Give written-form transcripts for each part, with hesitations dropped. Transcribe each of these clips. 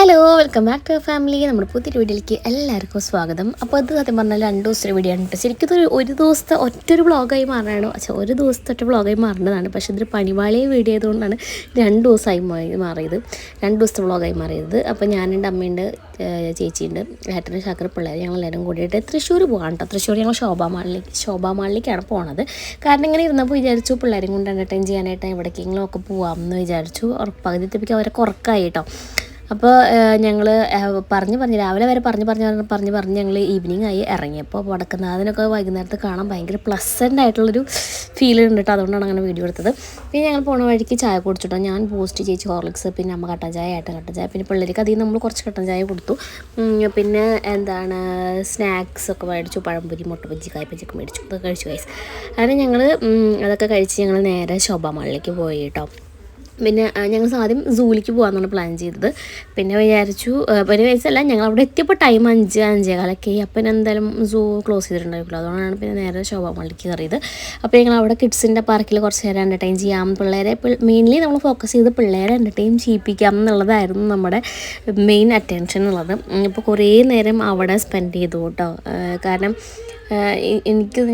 Hello welcome back to family. നമ്മുടെ പുതിയൊരു വീഡിയോയിലേക്ക് എല്ലാവർക്കും സ്വാഗതം. അപ്പോൾ അത് സത്യം പറഞ്ഞാൽ 2 ദിവസത്തെ വീഡിയോ ആണ്. ശരിക്കും ഇതൊരു ഒരു ദിവസത്തെ ഒറ്റൊരു വ്ളോഗായി മാറാനോ ഒരു ദിവസത്തെ ഒറ്റ വ്ളോഗായി മാറേണ്ടതാണ്. പക്ഷേ ഇതൊരു പണിവാളിയെ വീഡിയോ ആയതുകൊണ്ടാണ് 2 ദിവസമായി മാറിയത്, 2 ദിവസത്തെ വ്ളോഗായി മാറിയത്. അപ്പോൾ ഞാനുണ്ട്, അമ്മയുണ്ട്, ചേച്ചിയുണ്ട്, ഏട്ടനും ശാക്കര പിള്ളേർ, ഞങ്ങളെല്ലാവരും കൂടിയിട്ട് തൃശ്ശൂർ പോകാൻ കേട്ടോ. തൃശ്ശൂർ ഞങ്ങൾ ശോഭാമാളിലേക്കാണ് പോണത്. കാരണം ഇങ്ങനെ ഇരുന്നപ്പോൾ വിചാരിച്ചു പിള്ളേരും കൊണ്ട് എൻ്റർടൈൻ ചെയ്യാനായിട്ട് എവിടേക്കെങ്കിലും ഒക്കെ പോകാമെന്ന് വിചാരിച്ചു. പകുതിയത്തേക്ക് അവരെ കുറക്കായി കേട്ടോ. അപ്പോൾ ഞങ്ങൾ രാവിലെ വരെ പറഞ്ഞ് ഞങ്ങൾ ഈവനിങ് ആയി ഇറങ്ങിയപ്പോൾ വടക്കുന്നാഥനൊക്കെ വൈകുന്നേരത്ത് കാണാൻ ഭയങ്കര പ്ലസൻ്റ് ആയിട്ടുള്ളൊരു ഫീൽ ഉണ്ട് കേട്ടോ. അതുകൊണ്ടാണ് അങ്ങനെ വീഡിയോ എടുത്തത്. പിന്നെ ഞങ്ങൾ പോണ വഴിക്ക് ചായ കുടിച്ചിട്ടോ. ഞാൻ ബൂസ്റ്റ്, ചേച്ചി ഹോർലിക്സ്, പിന്നെ അമ്മ കട്ടൻ ചായ, ഏട്ടൻ കട്ടൻ ചായ, പിന്നെ പിള്ളേർക്ക് അതിൽ നമ്മൾ കുറച്ച് കട്ടൻ ചായ കൊടുത്തു. പിന്നെ സ്നാക്സൊക്കെ മേടിച്ചു, പഴംപൊരി, മുട്ട ബജ്ജി, കായ്പജിയൊക്കെ മേടിച്ചു. അതൊക്കെ കഴിച്ചു ഗൈസ്. അങ്ങനെ ഞങ്ങൾ അതൊക്കെ കഴിച്ച് ഞങ്ങൾ നേരെ ശോഭാമാളിലേക്ക് പോയി കേട്ടോ. പിന്നെ ഞങ്ങൾ ആദ്യം സൂവിലേക്ക് പോകാമെന്നാണ് പ്ലാൻ ചെയ്തത്. പിന്നെ വിചാരിച്ചല്ല, ഞങ്ങൾ അവിടെ എത്തിയപ്പോൾ ടൈം 5-5:15 അപ്പം എന്തായാലും സൂ ക്ലോസ് ചെയ്തിട്ടുണ്ടായിരിക്കുമല്ലോ. അതുകൊണ്ടാണ് പിന്നെ നേരെ ശോഭാമാളിലേക്ക് കയറിയത്. അപ്പോൾ ഞങ്ങൾ അവിടെ കിഡ്സിൻ്റെ പാർക്കിൽ കുറച്ച് നേരം എൻ്റർടൈൻ ചെയ്യാം, മെയിൻലി നമ്മൾ ഫോക്കസ് ചെയ്ത് പിള്ളേരെ എൻ്റർടൈൻ ചെയ്യിപ്പിക്കാം എന്നുള്ളതായിരുന്നു നമ്മുടെ മെയിൻ അറ്റൻഷൻ ഉള്ളത്. ഇപ്പോൾ കുറേ നേരം അവിടെ സ്പെൻഡ് ചെയ്തു കേട്ടോ. കാരണം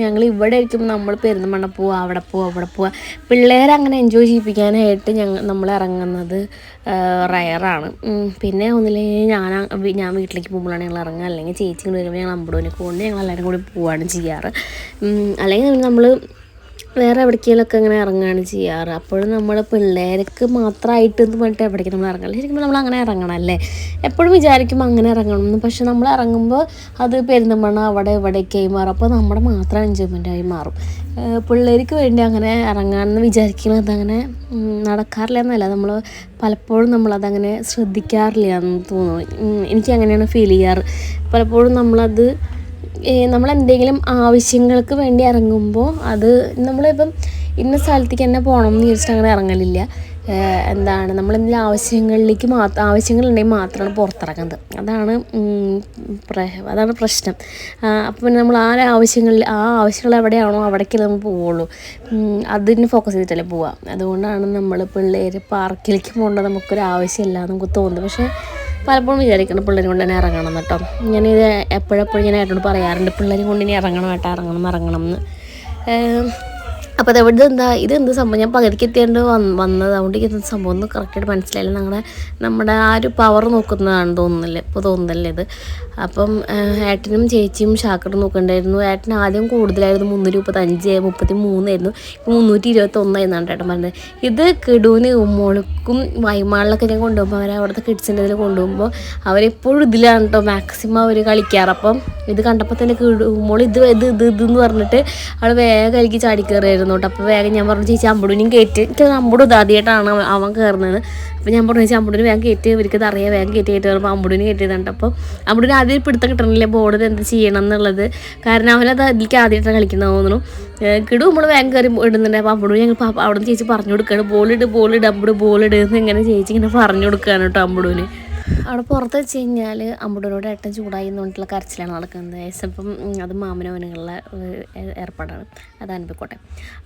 ഞങ്ങൾ ഇവിടെ ആയിരിക്കും നമ്മൾ പെരുന്തൽമണ്ണ പോവുക, അവിടെ പോവുക. പിള്ളേരെ അങ്ങനെ എൻജോയ് ചെയ്യിപ്പിക്കാനായിട്ട് നമ്മൾ ഇറങ്ങുന്നത് റയറാണ്. പിന്നെ ഒന്നില്ലെങ്കിൽ ഞാൻ വീട്ടിലേക്ക് പോകുമ്പോഴാണ് ഞങ്ങൾ ഇറങ്ങുക, അല്ലെങ്കിൽ ചേച്ചി കൊണ്ട് വരുമ്പോൾ ഞങ്ങൾ അമ്പടൂനൊക്കെ കൊണ്ട് ഞങ്ങൾ എല്ലാവരും കൂടി പോവുകയാണ് ചെയ്യാറ്. അല്ലെങ്കിൽ നമ്മൾ വേറെ എവിടേക്കെങ്കിലുമൊക്കെ അങ്ങനെ ഇറങ്ങുകയാണ് ചെയ്യാറ്. അപ്പോഴും നമ്മൾ പിള്ളേർക്ക് മാത്രമായിട്ട് എന്ന് പറഞ്ഞിട്ട് എവിടേക്ക് നമ്മൾ ഇറങ്ങണം. ശരിക്കും നമ്മൾ അങ്ങനെ ഇറങ്ങണം അല്ലേ, എപ്പോഴും വിചാരിക്കും അങ്ങനെ ഇറങ്ങണം എന്ന്. പക്ഷെ നമ്മൾ ഇറങ്ങുമ്പോൾ അത് പെരുന്തൽമണ്ണ അവിടെ എവിടേക്കായി മാറും. അപ്പോൾ നമ്മുടെ മാത്രം എൻജോയ്മെൻറ്റായി മാറും. പിള്ളേർക്ക് വേണ്ടി അങ്ങനെ ഇറങ്ങാമെന്ന് വിചാരിക്കുന്നത് അങ്ങനെ നടക്കാറില്ല എന്നല്ല, നമ്മൾ പലപ്പോഴും നമ്മളതങ്ങനെ ശ്രദ്ധിക്കാറില്ല എന്ന് തോന്നുന്നു. എനിക്ക് അങ്ങനെയാണ് ഫീൽ ചെയ്യാറ്. പലപ്പോഴും നമ്മളെന്തെങ്കിലും ആവശ്യങ്ങൾക്ക് വേണ്ടി ഇറങ്ങുമ്പോൾ അത് നമ്മളിപ്പം ഇന്ന സ്ഥലത്തേക്ക് തന്നെ പോകണം എന്ന് വിചാരിച്ചിട്ട് അങ്ങനെ ഇറങ്ങലില്ല. നമ്മളെന്തെങ്കിലും ആവശ്യങ്ങളുണ്ടെങ്കിൽ മാത്രമാണ് പുറത്തിറങ്ങുന്നത്. അതാണ് പ്രശ്നം. അപ്പോൾ പിന്നെ നമ്മൾ ആവശ്യങ്ങൾ എവിടെയാണോ അവിടേക്കല്ലേ നമ്മൾ പോവുള്ളൂ. അതിന് ഫോക്കസ് ചെയ്തിട്ടല്ലേ പോവുക. അതുകൊണ്ടാണ് നമ്മൾ പിള്ളേർ പാർക്കിലേക്ക് പോകേണ്ടത് നമുക്കൊരു ആവശ്യമില്ല നമുക്ക് തോന്നുന്നത്. പക്ഷേ പലപ്പോഴും വിചാരിക്കണം പിള്ളേരെ കൊണ്ട് തന്നെ ഇറങ്ങണം കേട്ടോ. ഞാനിത് എപ്പോഴെപ്പോഴും ഞാൻ ഏട്ടനോട് പറയാറുണ്ട്, പിള്ളേരെ കൊണ്ട് ഇനി ഇറങ്ങണം എന്ന്. അപ്പോൾ ഇതെന്ത് സംഭവം, ഞാൻ പകുതിക്ക് എത്തിയാണ്ട് വന്നത്. അതുകൊണ്ട് ഇതെന്ത് സംഭവം ഒന്ന് കറക്റ്റായിട്ട് മനസ്സിലായില്ല. നമ്മുടെ ആ ഒരു പവർ നോക്കുന്നതാണ് തോന്നുന്നില്ലേ ഇത്. അപ്പം ഏട്ടനും ചേച്ചിയും ശാക്കറും നോക്കണ്ടായിരുന്നു. ഏട്ടൻ ആദ്യം കൂടുതലായിരുന്നു, 335, 33 ആയിരുന്നു. ഇപ്പോൾ 321 എന്നാണ് ഏട്ടൻ പറഞ്ഞത്. ഇത് കിടൂന് ഉമ്മോൾക്കും വൈമാളിലൊക്കെ ഞാൻ കൊണ്ടുപോകുമ്പോൾ അവിടുത്തെ കിഡ്സിൻ്റെ ഇതിൽ കൊണ്ടുപോകുമ്പോൾ അവരെപ്പോഴും ഇതിലാണ് കേട്ടോ മാക്സിമം അവർ കളിക്കാറ്. അപ്പം ഇത് കണ്ടപ്പോൾ തന്നെ ഉമ്മോൾ ഇതെന്ന് പറഞ്ഞിട്ട് അവൾ വേഗം കളിക്ക് ചാടി കയറിയായിരുന്നു കേട്ടോ. അപ്പോൾ വേഗം ഞാൻ പറഞ്ഞു, ചേച്ചി അമ്പടൂനും കയറ്റി, അമ്പടൂ ഇതാദ്യമായിട്ടാണ് അവൻ കയറുന്നത്. അപ്പോൾ ഞാൻ പറഞ്ഞു, ചേച്ചി അമ്പടൂന് വേഗം കയറ്റി, ഇവർക്കത് അറിയാം, വേഗം കയറ്റി വരുമ്പോൾ അമ്പടൂന് കയറ്റിയതുണ്ട്. അപ്പോൾ അമ്പടൂന് ആദ്യം പിടുത്തം കിട്ടണില്ല ബോർഡ് എന്ത് ചെയ്യണം എന്നുള്ളത്. കാരണം അവനത് അതിലേക്ക് ആദ്യമായിട്ടാണ് കളിക്കുന്നത് തോന്നുന്നു. കിടു നമ്മൾ വേഗം കയറി ഇടുന്നുണ്ട്. അപ്പോൾ അമ്പടൂന് ഞങ്ങൾ അവിടെ നിന്ന് ചേച്ചി പറഞ്ഞു കൊടുക്കുകയാണ്, ബോളിട് അമ്പടൂ ബോളിട് എന്ന് ഇങ്ങനെ ചേച്ചി ഇങ്ങനെ പറഞ്ഞു കൊടുക്കുകയാണ് കേട്ടോ അമ്പടൂന്. അവിടെ പുറത്ത് വെച്ച് കഴിഞ്ഞാൽ അമ്പടൂനോട് ഏട്ടൻ ചൂടായി എന്നുകൊണ്ടുള്ള കരച്ചിലാണ് നടക്കുന്നത്. അപ്പം അത് മാമനവനുകളുടെ ഏർപ്പാടാണ്, അത് അനുഭവിക്കോട്ടെ.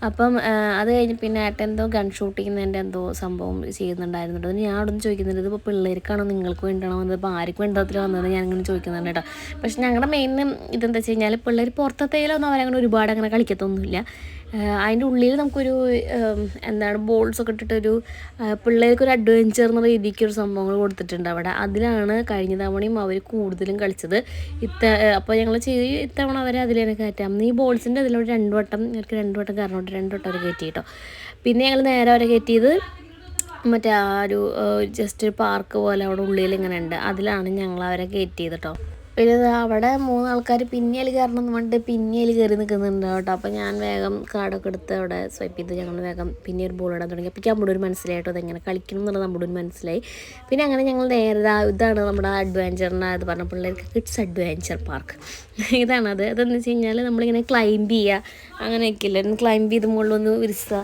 അപ്പം അത് കഴിഞ്ഞ് പിന്നെ ഏട്ടൻ എന്തോ ഗൺ ഷൂട്ട് ചെയ്യുന്നതിൻ്റെ എന്തോ സംഭവം ചെയ്യുന്നുണ്ടായിരുന്നുണ്ട്. അതിന് ഞാൻ അവിടെ നിന്ന് ചോദിക്കുന്നുണ്ട്, ഇതിപ്പോൾ പിള്ളേർക്കാണോ നിങ്ങൾക്ക് വേണ്ടിയാണോ വന്നത്, ഇപ്പോൾ ആർക്ക് വേണ്ടതിൽ വന്നത് ഞാനിങ്ങനെ ചോദിക്കുന്നുണ്ട് കേട്ടോ. പക്ഷെ ഞങ്ങളുടെ മെയിൻ ഇതെന്താ വെച്ച് കഴിഞ്ഞാൽ പിള്ളേർ പുറത്തെത്തേലൊന്നും അവരങ്ങനെ ഒരുപാട് അങ്ങനെ കളിക്കത്തൊന്നുമില്ല. അതിൻ്റെ ഉള്ളിൽ നമുക്കൊരു ബോൾസൊക്കെ ഇട്ടിട്ടൊരു പിള്ളേർക്കൊരു അഡ്വഞ്ചർ എന്ന രീതിക്കൊരു സംഭവങ്ങൾ കൊടുത്തിട്ടുണ്ട് അവിടെ. അതിലാണ് കഴിഞ്ഞ തവണയും അവർ കൂടുതലും കളിച്ചത്. അപ്പോൾ ഞങ്ങൾ ഇത്തവണ അവരെ അതിൽ തന്നെ കയറ്റാം. ഈ ബോൾസിൻ്റെ അതിലൂടെ 2 വട്ടം കാരണം 2 വട്ടം അവർ കയറ്റി കേട്ടോ. പിന്നെ ഞങ്ങൾ നേരെ അവരെ കയറ്റിയത് മറ്റേ ആ ഒരു ജസ്റ്റ് ഒരു പാർക്ക് പോലെ അവിടെ ഉള്ളിൽ ഇങ്ങനെ ഉണ്ട്, അതിലാണ് ഞങ്ങൾ അവരെ കയറ്റിയത് കേട്ടോ. പിന്നെ അവിടെ 3 ആൾക്കാർ പിന്നേൽ കയറണം എന്ന് പറഞ്ഞിട്ട് പിന്നേൽ കയറി നിൽക്കുന്നുണ്ട് കേട്ടോ. അപ്പോൾ ഞാൻ വേഗം കാർഡൊക്കെ എടുത്ത് അവിടെ സ്വൈപ്പ് ചെയ്ത് ഞങ്ങൾ വേഗം പിന്നെ ഒരു ബോൾ ഇടാൻ തുടങ്ങി. അപ്പോൾ അമ്പടൂർ മനസ്സിലായിട്ടോ അതെങ്ങനെ കളിക്കണം എന്നുള്ളത് അമ്പടൂർ മനസ്സിലായി. പിന്നെ അങ്ങനെ ഞങ്ങൾ നേരെ ഇതാണ് നമ്മുടെ അഡ്വഞ്ചറിൻ്റെ ഇത് പറഞ്ഞ പിള്ളേർക്ക് കിഡ്സ് അഡ്വഞ്ചർ പാർക്ക് ഇതാണത്. അതെന്ന് വെച്ച് കഴിഞ്ഞാൽ നമ്മളിങ്ങനെ ക്ലൈംബ് ചെയ്യുക അങ്ങനെയൊക്കെ ഇല്ല, ക്ലൈംബ് ചെയ്ത് മുകളിലൊന്ന് വിരിക്കുക,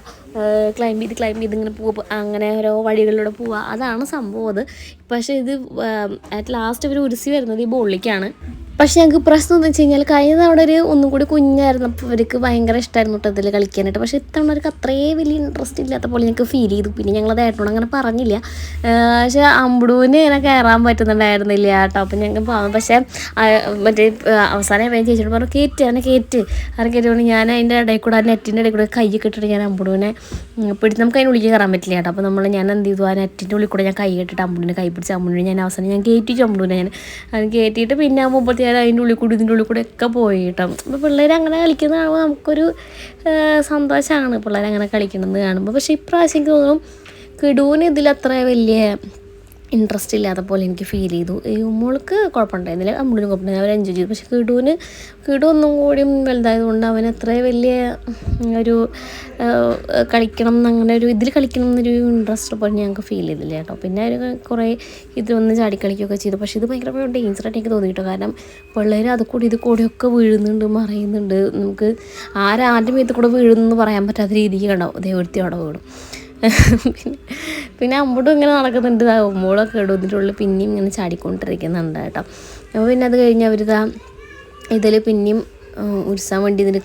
ക്ലൈംബ് ചെയ്ത് ഇങ്ങനെ പോവുക, അങ്ങനെ ഓരോ വഴികളിലൂടെ പോവുക, അതാണ് സംഭവം അത്. പക്ഷേ ഇത് അറ്റ് ലാസ്റ്റ് അവർ ഉരുസി വരുന്നത് ഈ ബോളിലേക്കാണ്. പക്ഷേ ഞങ്ങൾക്ക് പ്രശ്നം എന്ന് വെച്ച് കഴിഞ്ഞാൽ കഴിഞ്ഞ തവണ ഒന്നും കൂടി കുഞ്ഞായിരുന്നപ്പോൾ അവർക്ക് ഭയങ്കര ഇഷ്ടമായിരുന്നു കേട്ടോ ഇതിൽ കളിക്കാനായിട്ട്. പക്ഷേ ഇത്തവണ അവർക്ക് അത്രയും വലിയ ഇൻട്രസ്റ്റ് ഇല്ലാത്ത പോലെ ഞങ്ങൾക്ക് ഫീൽ ചെയ്തു. പിന്നെ ഞങ്ങളത് ഏട്ടനോട് അങ്ങനെ പറഞ്ഞില്ല. പക്ഷേ അമ്പുടൂന് ഇങ്ങനെ കയറാൻ പറ്റുന്നുണ്ടായിരുന്നില്ല കേട്ടോ. അപ്പം ഞങ്ങൾക്ക് പോകാം. പക്ഷേ മറ്റേ അവസാനം ഞാൻ ചേച്ചിയോട് പറഞ്ഞു അങ്ങനെ കയറ്റുകൊണ്ട് ഞാൻ അതിൻ്റെ ഇടയിൽ കൂടെ നെറ്റിൻ്റെ ഇടയിൽ കൂടെ കൈയൊക്കെ ഇട്ടിട്ട് ഞാൻ അമ്പുടൂനെ പിടിച്ച് നമുക്ക് അതിന് ഉള്ളിൽ കയറാൻ പറ്റില്ല കേട്ടോ. അപ്പോൾ ഞാൻ എന്ത് ചെയ്തു, ആ നെറ്റിൻ്റെ ഉള്ളിൽ കൂടെ ഞാൻ കൈ ഇട്ടിട്ട് അമ്പുടൂനെ കൈ പിടിച്ച് അമ്പുടൂനെ ഞാൻ അവസാനം ഞാൻ കയറ്റിച്ചു അമ്പുടൂനെ അത് കയറ്റിയിട്ട് പിന്നെ മുമ്പത്തെ അതിൻ്റെ ഉള്ളിൽ കൂടി ഇതിൻ്റെ ഉള്ളിൽ കൂടെ ഒക്കെ പോയി കേട്ടോ. അപ്പോൾ പിള്ളേർ അങ്ങനെ കളിക്കുന്നത് കാണുമ്പോൾ നമുക്കൊരു സന്തോഷമാണ് പിള്ളേരങ്ങനെ കളിക്കുന്നത് കാണുമ്പോൾ. പക്ഷേ ഇപ്രാവശ്യം എനിക്ക് തോന്നും കിടൂന് ഇതിലത്ര വലിയ ഇൻട്രസ്റ്റ് ഇല്ലാത്ത പോലെ എനിക്ക് ഫീൽ ചെയ്തു. ഈ ഉമ്മോൾക്ക് കുഴപ്പമുണ്ടായിരുന്നില്ല, അമ്മൂടിനും കുഴപ്പമുണ്ടായിരുന്നു, അവർ എൻജോയ് ചെയ്തു. പക്ഷേ കിടു ഒന്നും കൂടി വലുതായതുകൊണ്ട് അവൻ അത്ര വലിയ ഒരു കളിക്കണം എന്നങ്ങനെ ഇതിൽ കളിക്കണം എന്നൊരു ഇൻട്രസ്റ്റ് പോലെ ഞങ്ങൾക്ക് ഫീൽ ചെയ്തില്ല കേട്ടോ. പിന്നെ അവർ കുറേ ഇതിലൊന്ന് ചാടിക്കളിക്കുകയൊക്കെ ചെയ്തു. പക്ഷേ ഇത് ഭയങ്കര ഡേഞ്ചറായിട്ട് എനിക്ക് തോന്നി കേട്ടോ. കാരണം പിള്ളേർ ഇത് കൂടെയൊക്കെ വീഴുന്നുണ്ട്, മറയുന്നുണ്ട്. നമുക്ക് ആരുടെ മേത്ത് കൂടെ വീഴുന്നെന്ന് പറയാൻ പറ്റാത്ത രീതിക്ക് കണ്ടാവും ദൈവത്തി അവിടെ വീടും. പിന്നെ അമ്പൂടും ഇങ്ങനെ നടക്കുന്നുണ്ട്, ഉമ്മോളൊക്കെ ഇടുന്നതിൻ്റെ ഉള്ളിൽ പിന്നെയും ഇങ്ങനെ ചാടിക്കൊണ്ടിരിക്കുന്നുണ്ട് കേട്ടോ. അപ്പോൾ പിന്നെ അത് കഴിഞ്ഞ് അവരിതാ ഇതിൽ പിന്നെയും ഉരുസാൻ വേണ്ടി ഇതിന്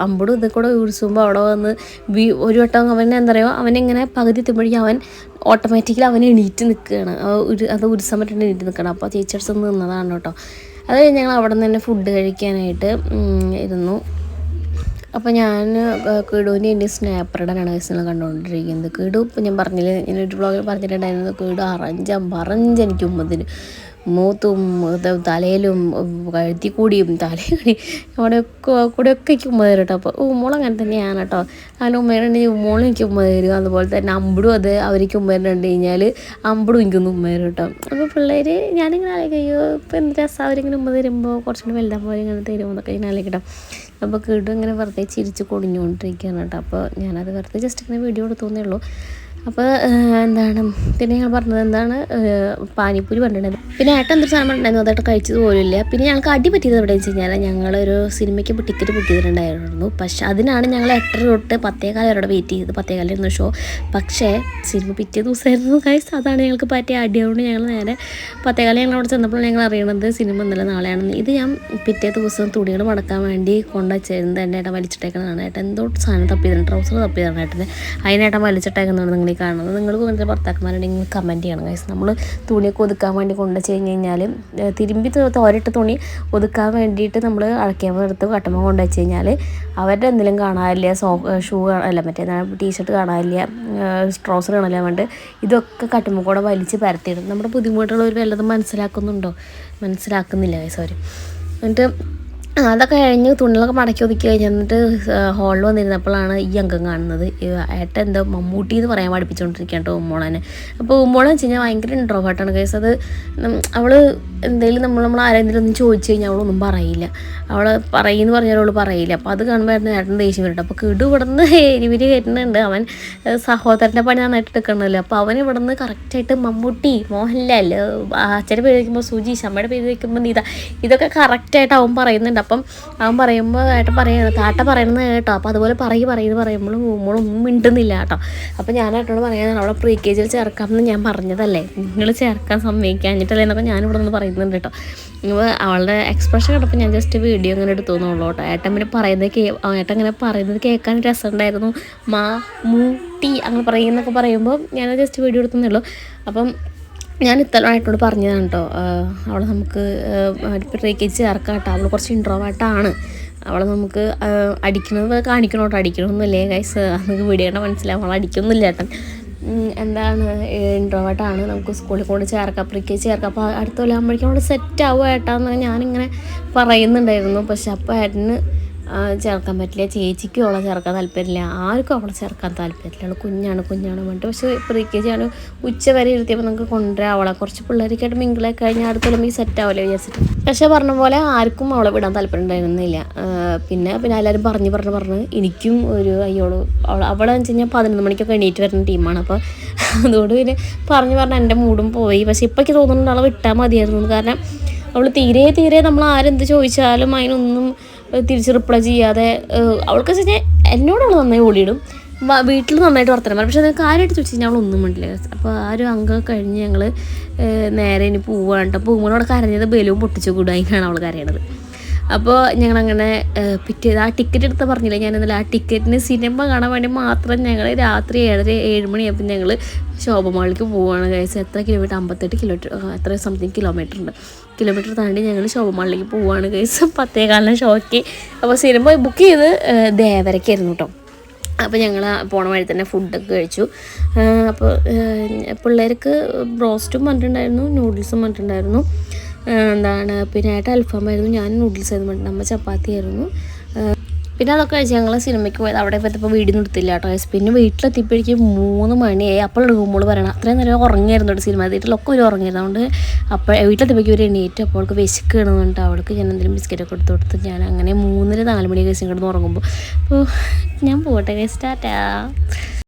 അമ്പൂടും ഇതിൽ കൂടെ ഉരുസുമ്പോൾ അവിടെ വന്ന് ഒരു വട്ടം അവൻ എന്താ പറയുക, അവനിങ്ങനെ പകുതി എത്തുമ്പോഴേക്കും അവൻ ഓട്ടോമാറ്റിക്കലി അവൻ എണീറ്റ് നിൽക്കുകയാണ്. അത് ഉരുസാൻ പറ്റുന്ന എണീറ്റ് നിൽക്കണം. അപ്പോൾ ടീച്ചേഴ്സ് നിന്നതാണ് കേട്ടോ. അത് കഴിഞ്ഞ് ഞങ്ങൾ അവിടെ നിന്ന് തന്നെ ഫുഡ് കഴിക്കാനായിട്ട് ഇരുന്നു. അപ്പോൾ ഞാൻ കിടുവിൻ്റെ എൻ്റെ സ്നാപ്പറുടെയാണ് കേസിനെ കണ്ടുകൊണ്ടിരിക്കുന്നത്. കിടു ഇപ്പം ഞാൻ പറഞ്ഞില്ല, ഞാനൊരു വ്ളോഗിൽ പറഞ്ഞിട്ടുണ്ടായിരുന്നു, കിടു അറഞ്ച് എനിക്ക് ഉമ്മതിന് മൂത്തും തലയിലും കഴുത്തി കൂടിയും തലയും കൂടെയൊക്കെ എനിക്ക് ഉമ്മ തരും കേട്ടോ. അപ്പോൾ ഉമ്മോളങ്ങനെ തന്നെയാണ് കേട്ടോ. അതിന് ഉമ്മേരുണ്ടെങ്കിൽ ഉമ്മോളും എനിക്ക് ഉമ്മ തരും. അതുപോലെ തന്നെ അമ്പടും അത് അവർക്ക് ഉമ്മേരുണ്ട് കഴിഞ്ഞാൽ അമ്പടും എനിക്കൊന്ന് ഉമ്മ തരും കേട്ടോ. അപ്പോൾ പിള്ളേർ ഞാനിങ്ങനെ ആലോചിക്കോ ഇപ്പോൾ എന്ത് രസം അവരിങ്ങനെ ഉമ്മ തരുമ്പോൾ കുറച്ചുകൂടി വലുതാകുമ്പോൾ അവരിങ്ങനെ തരുമോ എന്നൊക്കെ ഇങ്ങനെ ആലോചിക്കട്ടോ. അപ്പോൾ കിടു ഇങ്ങനെ വെറുതെ ചിരിച്ച് കൊടിഞ്ഞുകൊണ്ടിരിക്കുകയാണ് കേട്ടോ. അപ്പോൾ ഞാനത് വെറുതെ ജസ്റ്റ് ഇങ്ങനെ വീഡിയോ എടുത്തോന്നേ ഉള്ളൂ. അപ്പോൾ എന്താണ് പിന്നെ ഞാൻ പറഞ്ഞത് എന്താണ് പാനിപ്പൂരി പറഞ്ഞിട്ടുണ്ടായിരുന്നു. പിന്നെ ഏട്ടൻ എന്തൊരു സാധനം പറഞ്ഞിട്ടുണ്ടായിരുന്നു, അതായിട്ട് കഴിച്ചത് പോലുമില്ല. പിന്നെ ഞങ്ങൾക്ക് അടി പറ്റിയത് എവിടെയെന്ന് വെച്ച് കഴിഞ്ഞാൽ ഞങ്ങളൊരു സിനിമയ്ക്ക് ടിക്കറ്റ് ബുക്ക് ചെയ്തിട്ടുണ്ടായിരുന്നു. പക്ഷേ അതിനാണ് ഞങ്ങൾ 8:30 തൊട്ട് 10:15 വരെ വെയിറ്റ് ചെയ്തത്. 10:15 ഷോ. പക്ഷേ സിനിമ പിറ്റേ ദിവസമായിരുന്നു ഗൈസ്. അതാണ് ഞങ്ങൾക്ക് പറ്റിയ അടിയോണ്ട് ഞങ്ങൾ നേരെ 10:15 ഞങ്ങൾ അവിടെ ചെന്നപ്പോൾ ഞങ്ങൾ അറിയണത് സിനിമ ഇന്നലെ നാളെയാണെന്ന്. ഇത് ഞാൻ പിറ്റേ ദിവസം തുണികൾ മടക്കാൻ വേണ്ടി കൊണ്ടുവച്ചിരുന്നത് എൻ്റെ ഏട്ടൻ വലിച്ചിട്ടേക്കുന്നതാണ്. ഏട്ടൻ എന്തോ സാധനം തപ്പിയതാണ്, ട്രൗസർ തപ്പിയതാണ് ഏട്ടന്. അതിനേട്ടൻ വലിച്ചിട്ടേക്കുന്നതാണ് നിങ്ങൾ കാണുന്നത്. നിങ്ങൾക്ക് ഇങ്ങനത്തെ ഭർത്താക്കന്മാരുണ്ടെങ്കിൽ കമൻറ്റ് ചെയ്യണം ഗൈസ്. നമ്മൾ തുണിയൊക്കെ ഒതുക്കാൻ വേണ്ടി കൊണ്ടുവച്ച് കഴിഞ്ഞാൽ തിരുമ്പി തോരിട്ട തുണി ഒതുക്കാൻ വേണ്ടിയിട്ട് നമ്മൾ അഴക്കേമ്പെടുത്ത് കട്ടുമ്പോൾ കൊണ്ടുവച്ച് കഴിഞ്ഞാൽ അവരുടെ എന്തെങ്കിലും കാണാനില്ല, ഷൂ അല്ല മറ്റേ ടീഷർട്ട് കാണാനില്ല, ട്രൗസർ കാണാനില്ല വേണ്ട ഇതൊക്കെ കട്ടുമ്പോൾ കൂടെ വലിച്ച് പരത്തിയിടും. നമ്മുടെ ബുദ്ധിമുട്ടുള്ളവർ വല്ലതും മനസ്സിലാക്കുന്നില്ല ഗൈസ് അവർ. എന്നിട്ട് അതൊക്കെ കഴിഞ്ഞ് തുണികളൊക്കെ മടക്കി ഒതുക്കി കഴിഞ്ഞ് എന്നിട്ട് ഹോളിൽ വന്നിരുന്നപ്പോഴാണ് ഈ അംഗം കാണുന്നത്. ഏട്ടൻ എന്തോ മമ്മൂട്ടി എന്ന് പറയാൻ പഠിപ്പിച്ചുകൊണ്ടിരിക്കുകയാണ് കേട്ടോ ഉമ്മോളനെ. അപ്പോൾ ഉമ്മോളെന്ന് വെച്ച് കഴിഞ്ഞാൽ ഭയങ്കര ഇൻട്രോവേർട്ടാണ് കേസ്. അത് അവൾ എന്തെങ്കിലും നമ്മൾ ആരെങ്കിലും ഒന്നും ചോദിച്ചു കഴിഞ്ഞാൽ അവളൊന്നും പറയില്ല. അവൾ പറയുമെന്ന് പറഞ്ഞാൽ അവൾ പറയില്ല. അപ്പോൾ അത് കാണുമ്പോൾ ഏട്ടൻ ദേഷ്യം വരട്ടെ. അപ്പോൾ കിടു ഇവിടെ നിന്ന് എരിവിരി കയറ്റുന്നുണ്ട്. അവൻ സഹോദരൻ്റെ പണി നന്നായിട്ട് എടുക്കണമല്ലോ. അപ്പോൾ അവൻ ഇവിടെ നിന്ന് കറക്റ്റായിട്ട് മമ്മൂട്ടി, മോഹൻലാൽ, അച്ഛൻ്റെ പേര് വയ്ക്കുമ്പോൾ സുജീഷ്, അമ്മയുടെ പേര് വയ്ക്കുമ്പോൾ നീത, ഇതൊക്കെ കറക്റ്റായിട്ട് അവൻ പറയുന്നുണ്ട്. അപ്പം അവൻ പറയുമ്പോൾ താട്ട പറയുന്നത് കേട്ടോ. അപ്പോൾ അതുപോലെ പറയുമ്പോഴും നമ്മളൊന്നും മിണ്ടുന്നില്ല കേട്ടോ. അപ്പോൾ ഞാൻ ഏട്ടനോട് പറയാനാണ് അവളെ പ്രീ KGയിൽ ചേർക്കാമെന്ന് ഞാൻ പറഞ്ഞതല്ലേ, നിങ്ങൾ ചേർക്കാൻ സമ്മതിക്കാഞ്ഞിട്ടല്ലേ എന്നൊക്കെ ഞാനിവിടെ നിന്ന് പറയുന്നുണ്ട് കേട്ടോ. അപ്പോൾ അവളുടെ എക്സ്പ്രഷൻ കണ്ടപ്പോൾ ഞാൻ ജസ്റ്റ് വീഡിയോ ഇങ്ങനെ എടുത്തു തോന്നുള്ളൂ കേട്ടോ. ഏട്ടൻ പിന്നെ ഏട്ടൻ ഇങ്ങനെ പറയുന്നത് കേൾക്കാൻ രസമുണ്ടായിരുന്നു. മൂട്ടി അങ്ങനെ പറയുന്നൊക്കെ പറയുമ്പോൾ ഞാൻ ജസ്റ്റ് വീഡിയോ എടുത്തേ ഉള്ളൂ. അപ്പം ഞാൻ ഇത്തരമായിട്ടോട് പറഞ്ഞതാണ് കേട്ടോ. അവളെ നമുക്ക് പ്രീ KG ചേർക്കാം കേട്ടോ. അവൾ കുറച്ച് ഇൻട്രോവേർട്ടാണ്. അവളെ നമുക്ക് അടിക്കണമെന്ന് കാണിക്കണോട്ടോ. അടിക്കണമെന്നില്ലേ ഗൈസ്, നമുക്ക് വീഡിയോയുടെ മനസ്സിലാവും. അവൾ അടിക്കൊന്നുമില്ല ഏട്ടൻ. എന്താണ് ഇൻട്രോവേർട്ടാണ്, നമുക്ക് സ്കൂളിൽ കൊണ്ട് ചേർക്കാം, പ്രീ KG ചേർക്കാം. അപ്പോൾ അടുത്ത കൊല്ലം ആകുമ്പോഴേക്കും അവൾ സെറ്റ് ആവുക ഏട്ടാന്ന് ഞാനിങ്ങനെ പറയുന്നുണ്ടായിരുന്നു. പക്ഷെ അപ്പോൾ ഏട്ടന് ചേർക്കാൻ പറ്റില്ല. ചേച്ചിക്കും അവളെ ചേർക്കാൻ താല്പര്യമില്ല, ആർക്കും അവളെ ചേർക്കാൻ താല്പര്യമില്ല. അവൾ കുഞ്ഞാണ് വേണ്ടി. പക്ഷേ പ്രീ KG ആണ്. ഉച്ച വരെ ഇരുത്തിയപ്പോൾ നമുക്ക് കൊണ്ടുവരാം അവളെ. കുറച്ച് പിള്ളേരൊക്കെയായിട്ട് മിങ്കിളൊക്കെ കഴിഞ്ഞാൽ അടുത്തോളം ഈ സെറ്റ് ആവില്ല വിചാരിച്ചിട്ട്. പക്ഷേ പറഞ്ഞ പോലെ ആർക്കും അവളെ വിടാൻ താല്പര്യം ഉണ്ടായിരുന്നില്ല. പിന്നെ എല്ലാവരും പറഞ്ഞ് എനിക്കും ഒരു അയ്യോളൂ അവളെന്ന് വെച്ച് കഴിഞ്ഞാൽ 11 മണിക്കൊക്കെ എണീറ്റ് വരുന്ന ടീമാണ്. അപ്പോൾ അതുകൊണ്ട് പിന്നെ പറഞ്ഞ് എൻ്റെ മൂടും പോയി. പക്ഷേ ഇപ്പോൾ എനിക്ക് തോന്നുന്നുണ്ട് അവളെ വിട്ടാൽ മതിയായിരുന്നു. കാരണം അവൾ തീരെ നമ്മൾ ആരെന്ത് ചോദിച്ചാലും അതിനൊന്നും തിരിച്ച് റിപ്ലൈ ചെയ്യാതെ അവൾക്ക് വെച്ച് കഴിഞ്ഞാൽ എന്നോട് അവൾ നന്നായി ഓടിയിടും. വീട്ടിൽ നന്നായിട്ട് വർത്തനം പറയും. പക്ഷേ അത് കാര്യമായിട്ട് ചോദിച്ചാൽ ഞങ്ങളൊന്നും മിണ്ടില്ല. അപ്പോൾ ആ ഒരു അംഗം കഴിഞ്ഞ് ഞങ്ങൾ നേരെ ഇനി പോവുകയാണ് കേട്ടോ. പോകുമ്പോൾ അവിടെ കരഞ്ഞത് ബലൂൺ പൊട്ടിച്ചു കൂടായിട്ടാണ് അവൾ കരയണത്. അപ്പോൾ ഞങ്ങളങ്ങനെ ആ ടിക്കറ്റ് എടുത്ത് പറഞ്ഞില്ല ഞാൻ ഇന്നലെ, ആ ടിക്കറ്റിന് സിനിമ കാണാൻ വേണ്ടി മാത്രം ഞങ്ങൾ രാത്രി 7 മണിയായപ്പോൾ ഞങ്ങൾ ശോഭ മാളിലേക്ക് പോവുകയാണ് ഗൈസ്. എത്ര കിലോമീറ്റർ, 58 കിലോമീറ്റർ, എത്ര സംതിങ് കിലോമീറ്റർ താണ്ടി ഞങ്ങൾ ശോഭ മാളിലേക്ക് പോവുകയാണ് ഗൈസ്. 10:15 ഷോയ്ക്ക്. അപ്പോൾ സിനിമ ബുക്ക് ചെയ്ത് ദേവരയ്ക്കായിരുന്നു കേട്ടോ. അപ്പോൾ ഞങ്ങൾ പോണ വഴി തന്നെ ഫുഡൊക്കെ കഴിച്ചു. അപ്പോൾ പിള്ളേർക്ക് ബ്രോസ്റ്റും പറഞ്ഞിട്ടുണ്ടായിരുന്നു, നൂഡിൽസും പറഞ്ഞിട്ടുണ്ടായിരുന്നു. പിന്നെ ഏട്ട അൽഫാമായിരുന്നു, ഞാൻ നൂഡിൽസ് ആയിരുന്നു പറഞ്ഞിട്ട്, അമ്മ ചപ്പാത്തി ആയിരുന്നു. പിന്നെ അതൊക്കെ കഴിച്ച് ഞങ്ങൾ സിനിമയ്ക്ക് പോയത്. അവിടെ ഇപ്പോൾ വീഡിയോ നിർത്തില്ല കേട്ടോ. പിന്നെ വീട്ടിലെത്തിയപ്പോഴേക്കും 3 മണിയായി. അപ്പോൾ റൂമോൾ പറയണം അത്രയും നേരം ഉറങ്ങിയായിരുന്നു കേട്ടോ. സിനിമ തിയേറ്ററിലൊക്കെ ഒരു ഉറങ്ങിയിരുന്നു. അതുകൊണ്ട് അപ്പോൾ വീട്ടിലെത്തിയപ്പോഴേക്കും ഒരു എണീറ്റ്. അപ്പോൾ അവൾക്ക് വിശക്കുകയാണെന്നുണ്ട്. അവൾക്ക് ഞാൻ എന്തെങ്കിലും ബിസ്ക്കറ്റൊക്കെ കൊടുത്ത് ഞാൻ അങ്ങനെ 3-4 മണി കേസും കിടന്ന് ഉറങ്ങുമ്പോൾ. അപ്പോൾ ഞാൻ പോകട്ടെ, ടാറ്റാ.